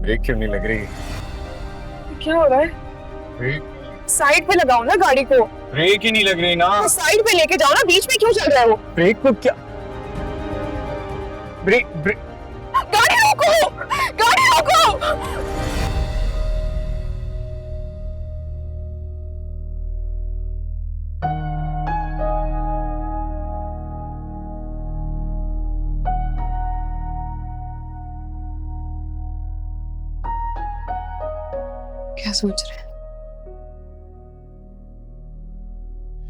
Break क्यों नहीं लग रही? क्या हो रहा है? ब्रेक साइड पे लगाओ ना गाड़ी को। ब्रेक ही नहीं लग रही ना। तो साइड पे लेके जाओ ना, बीच में क्यों चल रहा है वो? ब्रेक को क्या? ब्रेक ब्रेक गाड़ी रोको, गाड़ी रोको। क्या सोच रहे हैं?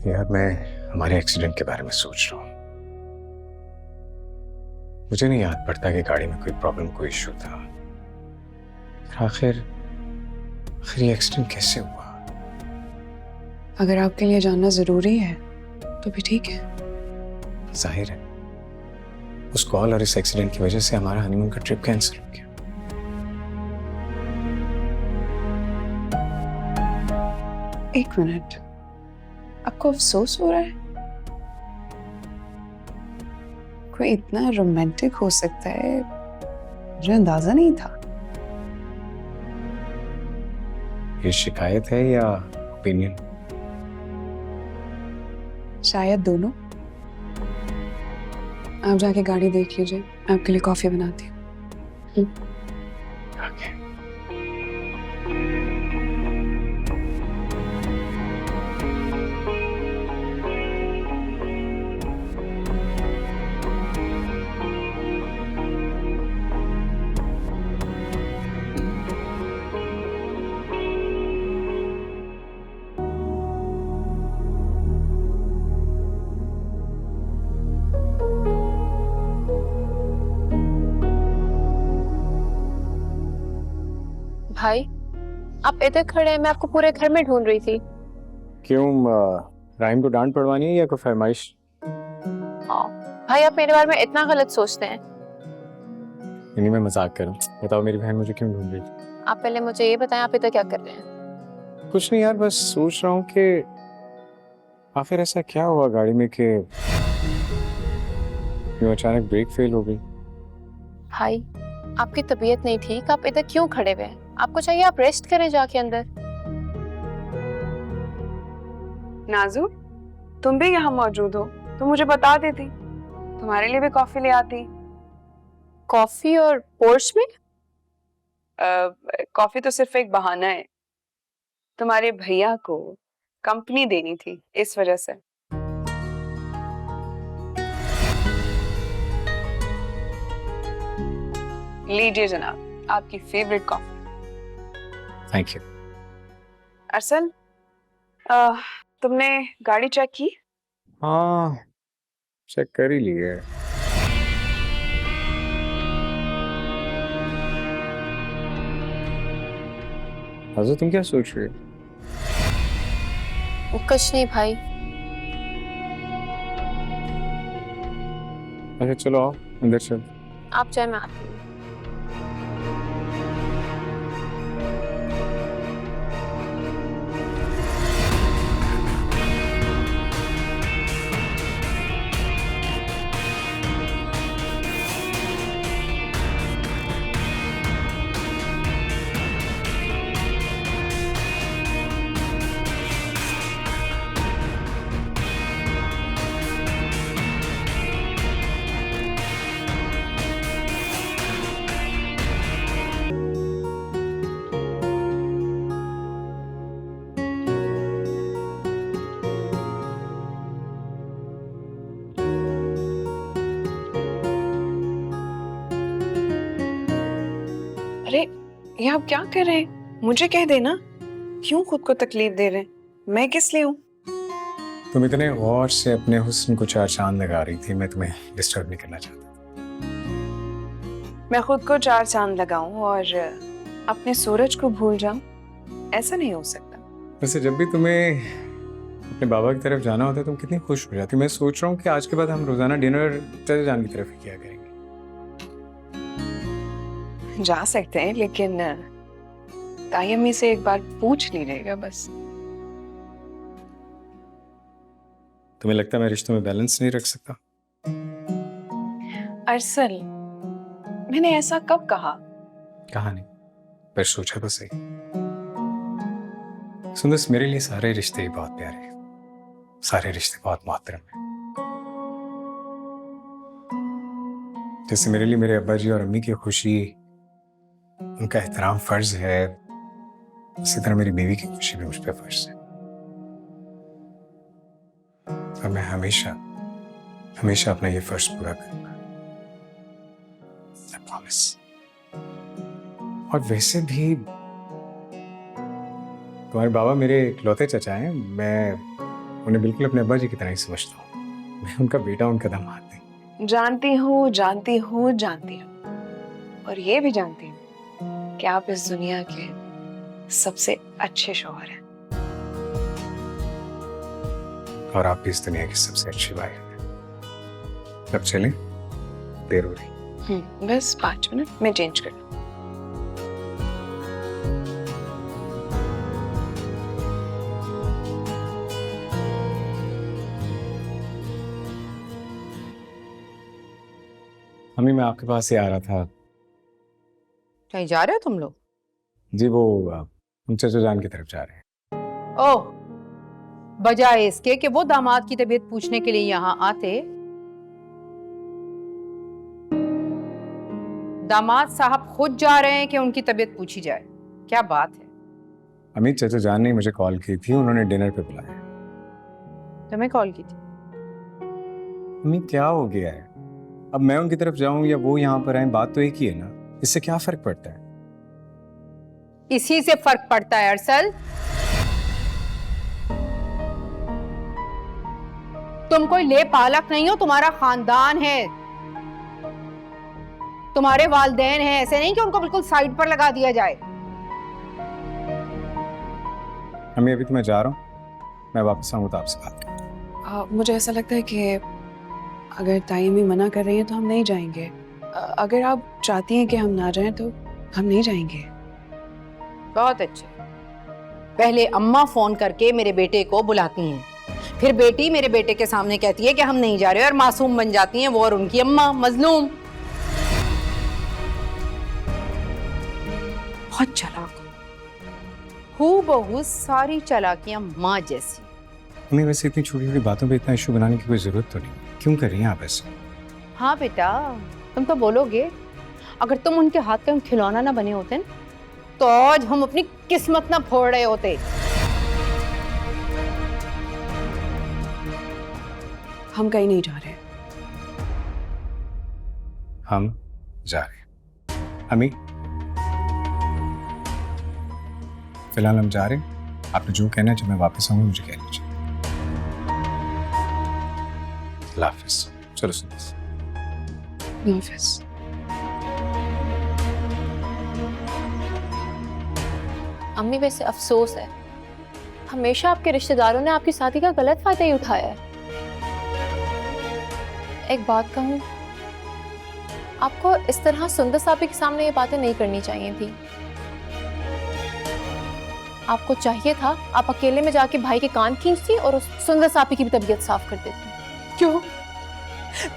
यार मैं हमारे एक्सीडेंट के बारे में सोच रहा हूँ। मुझे नहीं याद पड़ता कि गाड़ी में कोई प्रॉब्लम, कोई इशू था। आखिर आखिर ये एक्सीडेंट कैसे हुआ? अगर आपके लिए जानना जरूरी है तो भी ठीक है। जाहिर है उस कॉल और इस एक्सीडेंट की वजह से हमारा हनीमून का ट्रिप कैंसिल हो गया। एक मिनट, आपको अफसोस हो रहा है? कोई इतना रोमांटिक हो सकता है, मुझे अंदाजा नहीं था। ये शिकायत है या ओपिनियन? शायद दोनों। आप जाके गाड़ी देख लीजिए, मैं आपके लिए कॉफी बनाती हूँ। ओके। भाई, आप इधर खड़े हैं, मैं आपको पूरे घर में ढूंढ रही थी। क्यों, राइम को डांट पड़वानी है या कोई फरमाइश? भाई, आप मेरे बारे में इतना गलत सोचते हैं। नहीं, मैं मजाक कर रहा हूँ। बताओ मेरी बहन मुझे क्यों ढूंढ रही थी? आप पहले मुझे ये बताएं, आप इधर क्या कर रहे हैं? कुछ नहीं यार, बस सोच रहा हूँ कि आखिर ऐसा क्या हुआ गाड़ी में कि यूं अचानक ब्रेक फेल हो गई। भाई, आपकी तबीयत नहीं ठीक, आप इधर क्यों खड़े हुए हैं? आपको चाहिए आप रेस्ट करें जाके अंदर। नाजू, तुम भी यहाँ मौजूद हो तो मुझे बता देती, तुम्हारे लिए भी कॉफी ले आती। कॉफी और पोर्च में? कॉफी तो सिर्फ एक बहाना है, तुम्हारे भैया को कंपनी देनी थी इस वजह से। लीजिए जनाब, आपकी फेवरेट कॉफी। Thank you. अरसल, तुमने गाड़ी चेक की? हाँ, चेक कर ही ली है। हाजो, तुम क्या सोच रही हो? कुछ नहीं भाई। अच्छा चलो आओ अंदर चल। आप चाहे, मैं आती हूँ। अरे, ये आप क्या कर रहे हैं? मुझे कह देना, क्यों खुद को तकलीफ दे रहे हैं? मैं किस लिए हूँ? तुम इतने गौर से अपने हुस्न को चार चांद लगा रही थी, मैं तुम्हें डिस्टर्ब नहीं करना चाहता। मैं खुद को चार चांद लगाऊं और अपने सूरज को भूल जाऊं? ऐसा नहीं हो सकता। वैसे जब भी तुम्हें अपने बाबा की तरफ जाना होता है तुम कितनी खुश हो जाती। मैं सोच रहा हूँ कि आज के बाद हम रोजाना डिनर चले जान की तरफ ही किया करेंगे। जा सकते हैं, लेकिन ताई अम्मी से एक बार पूछ लीजिएगा बस। तुम्हें लगता है मैं रिश्तों में बैलेंस नहीं रख सकता? अरसल, मैंने ऐसा कब कहा? कहा नहीं। पर सोचा तो सही। सुंदर, मेरे लिए सारे रिश्ते ही बहुत प्यारे हैं, सारे रिश्ते बहुत मोहतरम हैं। जैसे मेरे लिए मेरे अब्बा जी और अम्मी की खुशी, उनका एहतराम फर्ज है, इसी तरह मेरी बीवी की खुशी भी मुझ पर फर्ज है। और मैं हमेशा हमेशा अपना ये फर्ज पूरा करूंगा, I promise। और वैसे भी तुम्हारे बाबा मेरे इकलौते चचा हैं। मैं उन्हें बिल्कुल अपने अब्बा जी की तरह ही समझता हूँ। मैं उनका बेटा, उनका दामाद नहीं। जानती हूँ, जानती हूँ, जानती हूँ, और ये भी जानती हूँ कि आप इस दुनिया के सबसे अच्छे शौहर हैं। और आप भी इस दुनिया की सबसे अच्छी वाइफ हैं। अब चलें, देर हो रही। बस 5 मिनट में चेंज कर लूं। अम्मी, मैं आपके पास ही आ रहा था। कहीं जा रहे हो तुम लोग? जी, वो हम चचा जान की तरफ जा रहे हैं। ओह, बजाय इसके कि वो दामाद की तबीयत पूछने के लिए यहाँ आते, दामाद साहब खुद जा रहे हैं कि उनकी तबीयत पूछी जाए। क्या बात है? अम्मी, चचा जान ने मुझे कॉल की थी, उन्होंने डिनर पे बुलाया। तुम्हें कॉल की थी? अम्मी, क्या हो गया है? अब मैं उनकी तरफ जाऊं या वो यहाँ पर आए, बात तो एक ही है ना। इससे क्या फर्क पड़ता है? इसी से फर्क पड़ता है अरसल। तुम कोई ले पालक नहीं हो, तुम्हारा खानदान है, तुम्हारे वालिदैन हैं। ऐसे नहीं कि उनको बिल्कुल साइड पर लगा दिया जाए। अम्मी, अभी तो मैं जा रहा हूँ, मैं वापस आऊंगा तो आपसे बात करूंगा। मुझे ऐसा लगता है कि अगर ताई अम्मी मना कर रही हैं तो हम नहीं जाएंगे। अगर आप चाहती हैं कि हम ना जाएं तो हम नहीं जाएंगे। बहुत अच्छे। पहले अम्मा फोन करके मेरे बेटे को बुलाती हैं, फिर बेटी मेरे बेटे के सामने कहती है कि हम नहीं जा रहे, और मासूम बन जाती हैं वो और उनकी अम्मा मजलूम। बहुत चालाक, हूबहू सारी चालाकियां माँ जैसी। अम्मी, वैसे इतनी छोटी छोटी बातों पे इतना इशू बनाने की कोई जरूरत तो नहीं। क्यों कर रही हैं आप ऐसे? हाँ बेटा, तुम तो बोलोगे। अगर तुम उनके हाथ का खिलौना ना बने होते न, तो आज हम अपनी किस्मत ना फोड़ रहे होते। हम कहीं नहीं जा रहे। हम जा रहे हैं। अम्मी, फिलहाल हम जा रहे हैं। आपने जो कहना है, जब मैं वापस आऊंगा मुझे कह लीजिए। अल्लाह हाफिज़। चलो सुनो। ऑफिस। अम्मी, वैसे अफसोस है, हमेशा आपके रिश्तेदारों ने आपकी शादी का गलत फायदा ही उठाया है। एक बात कहूँ, आपको इस तरह सुंदर साहब के सामने ये बातें नहीं करनी चाहिए थी। आपको चाहिए था आप अकेले में जाके भाई के कान खींचती और उस सुंदर साहब की भी तबीयत साफ कर देती। क्यों?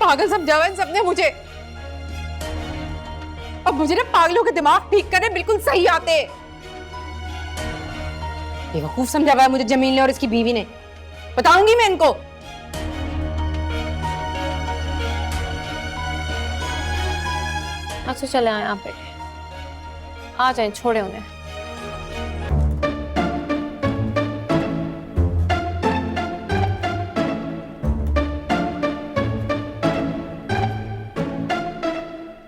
पागल समझा हुआ इन सबने मुझे। अब मुझे ना पागलों के दिमाग ठीक करने बिल्कुल सही आते। बेवकूफ समझा हुआ है मुझे जमील ने और इसकी बीवी ने। बताऊंगी मैं इनको। अच्छा चले आए, आप बैठे, आ जाए, छोड़े उन्हें।